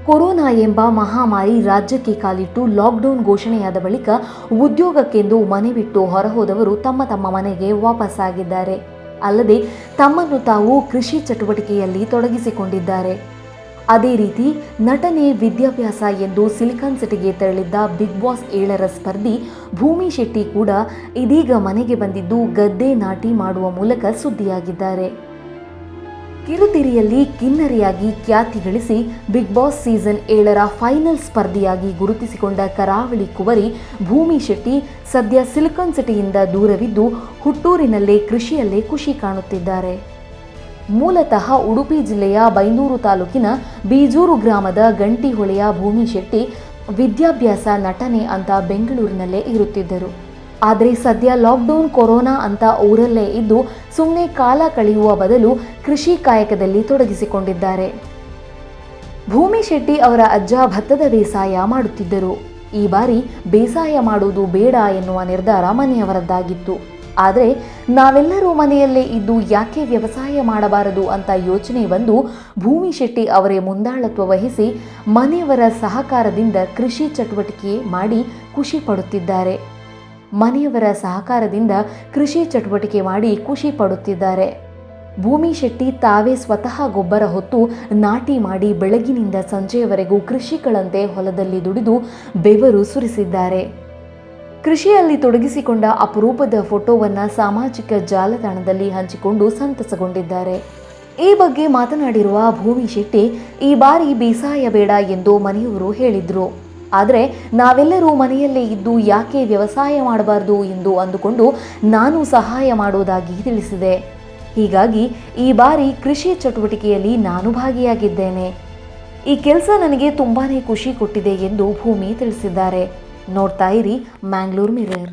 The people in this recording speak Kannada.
ಕೊರೋನಾ ಎಂಬ ಮಹಾಮಾರಿ ರಾಜ್ಯಕ್ಕೆ ಕಾಲಿಟ್ಟು ಲಾಕ್ಡೌನ್ ಘೋಷಣೆಯಾದ ಬಳಿಕ ಉದ್ಯೋಗಕ್ಕೆಂದು ಮನೆ ಬಿಟ್ಟು ಹೊರಹೋದವರು ತಮ್ಮ ಮನೆಗೆ ವಾಪಸ್ಸಾಗಿದ್ದಾರೆ. ಅಲ್ಲದೆ ತಮ್ಮನ್ನು ತಾವು ಕೃಷಿ ಚಟುವಟಿಕೆಯಲ್ಲಿ ತೊಡಗಿಸಿಕೊಂಡಿದ್ದಾರೆ. ಅದೇ ರೀತಿ ನಟನೆ, ವಿದ್ಯಾಭ್ಯಾಸ ಎಂದು ಸಿಲಿಕಾನ್ ಸಿಟಿಗೆ ತೆರಳಿದ್ದ ಬಿಗ್ ಬಾಸ್ 7ರ ಸ್ಪರ್ಧಿ ಭೂಮಿ ಶೆಟ್ಟಿ ಕೂಡ ಇದೀಗ ಮನೆಗೆ ಬಂದಿದ್ದು ಗದ್ದೆ ನಾಟಿ ಮಾಡುವ ಮೂಲಕ ಸುದ್ದಿಯಾಗಿದ್ದಾರೆ. ಕಿರುತೆರೆಯಲ್ಲಿ ಕಿನ್ನರಿಯಾಗಿ ಖ್ಯಾತಿ ಗಳಿಸಿ ಬಿಗ್ ಬಾಸ್ ಸೀಸನ್ 7ರ ಫೈನಲ್ ಸ್ಪರ್ಧಿಯಾಗಿ ಗುರುತಿಸಿಕೊಂಡ ಕರಾವಳಿ ಕುವರಿ ಭೂಮಿ ಶೆಟ್ಟಿ ಸದ್ಯ ಸಿಲಿಕಾನ್ ಸಿಟಿಯಿಂದ ದೂರವಿದ್ದು ಹುಟ್ಟೂರಿನಲ್ಲೇ ಕೃಷಿಯಲ್ಲೇ ಖುಷಿ ಕಾಣುತ್ತಿದ್ದಾರೆ. ಮೂಲತಃ ಉಡುಪಿ ಜಿಲ್ಲೆಯ ಬೈಂದೂರು ತಾಲೂಕಿನ ಬೀಜೂರು ಗ್ರಾಮದ ಗಂಟಿಹೊಳೆಯ ಭೂಮಿ ಶೆಟ್ಟಿ ವಿದ್ಯಾಭ್ಯಾಸ, ನಟನೆ ಅಂತ ಬೆಂಗಳೂರಿನಲ್ಲೇ ಇರುತ್ತಿದ್ದರು. ಆದರೆ ಸದ್ಯ ಲಾಕ್ಡೌನ್, ಕೊರೋನಾ ಅಂತ ಊರಲ್ಲೇ ಇದ್ದು ಸುಮ್ಮನೆ ಕಾಲ ಕಳೆಯುವ ಬದಲು ಕೃಷಿ ಕಾಯಕದಲ್ಲಿ ತೊಡಗಿಸಿಕೊಂಡಿದ್ದಾರೆ. ಭೂಮಿ ಶೆಟ್ಟಿ ಅವರ ಅಜ್ಜ ಭತ್ತದ ಬೇಸಾಯ ಮಾಡುತ್ತಿದ್ದರು. ಈ ಬಾರಿ ಬೇಸಾಯ ಮಾಡುವುದು ಬೇಡ ಎನ್ನುವ ನಿರ್ಧಾರ ಮನೆಯವರದ್ದಾಗಿತ್ತು. ಆದರೆ ನಾವೆಲ್ಲರೂ ಮನೆಯಲ್ಲೇ ಇದ್ದು ಯಾಕೆ ವ್ಯವಸಾಯ ಮಾಡಬಾರದು ಅಂತ ಯೋಚನೆ ಬಂದು ಭೂಮಿ ಶೆಟ್ಟಿ ಅವರೇ ಮುಂದಾಳತ್ವ ವಹಿಸಿ ಮನೆಯವರ ಸಹಕಾರದಿಂದ ಕೃಷಿ ಚಟುವಟಿಕೆ ಮಾಡಿ ಖುಷಿ ಪಡುತ್ತಿದ್ದಾರೆ. ಭೂಮಿ ಶೆಟ್ಟಿ ತಾವೇ ಸ್ವತಃ ಗೊಬ್ಬರ ಹೊತ್ತು ನಾಟಿ ಮಾಡಿ ಬೆಳಗಿನಿಂದ ಸಂಜೆಯವರೆಗೂ ಕೃಷಿಗಳಂತೆ ಹೊಲದಲ್ಲಿ ದುಡಿದು ಬೆವರು ಸುರಿಸಿದ್ದಾರೆ. ಕೃಷಿಯಲ್ಲಿ ತೊಡಗಿಸಿಕೊಂಡ ಅಪರೂಪದ ಫೋಟೋವನ್ನು ಸಾಮಾಜಿಕ ಜಾಲತಾಣದಲ್ಲಿ ಹಂಚಿಕೊಂಡು ಸಂತಸಗೊಂಡಿದ್ದಾರೆ. ಈ ಬಗ್ಗೆ ಮಾತನಾಡಿರುವ ಭೂಮಿ ಶೆಟ್ಟಿ, ಈ ಬಾರಿ ಬೇಸಾಯ ಬೇಡ ಎಂದು ಮನೆಯವರು ಹೇಳಿದ್ರು. ಆದರೆ ನಾವೆಲ್ಲರೂ ಮನೆಯಲ್ಲೇ ಇದ್ದು ಯಾಕೆ ವ್ಯವಸಾಯ ಮಾಡಬಾರ್ದು ಎಂದು ಅಂದುಕೊಂಡು ನಾನು ಸಹಾಯ ಮಾಡೋದಾಗಿ ತಿಳಿಸಿದೆ. ಹೀಗಾಗಿ ಈ ಬಾರಿ ಕೃಷಿ ಚಟುವಟಿಕೆಯಲ್ಲಿ ನಾನು ಭಾಗಿಯಾಗಿದ್ದೇನೆ. ಈ ಕೆಲಸ ನನಗೆ ತುಂಬಾನೇ ಖುಷಿ ಕೊಟ್ಟಿದೆ ಎಂದು ಭೂಮಿ ತಿಳಿಸಿದ್ದಾರೆ. ನೋಡ್ತಾ ಇರಿ ಮ್ಯಾಂಗ್ಳೂರ್ ಮಿರರ್.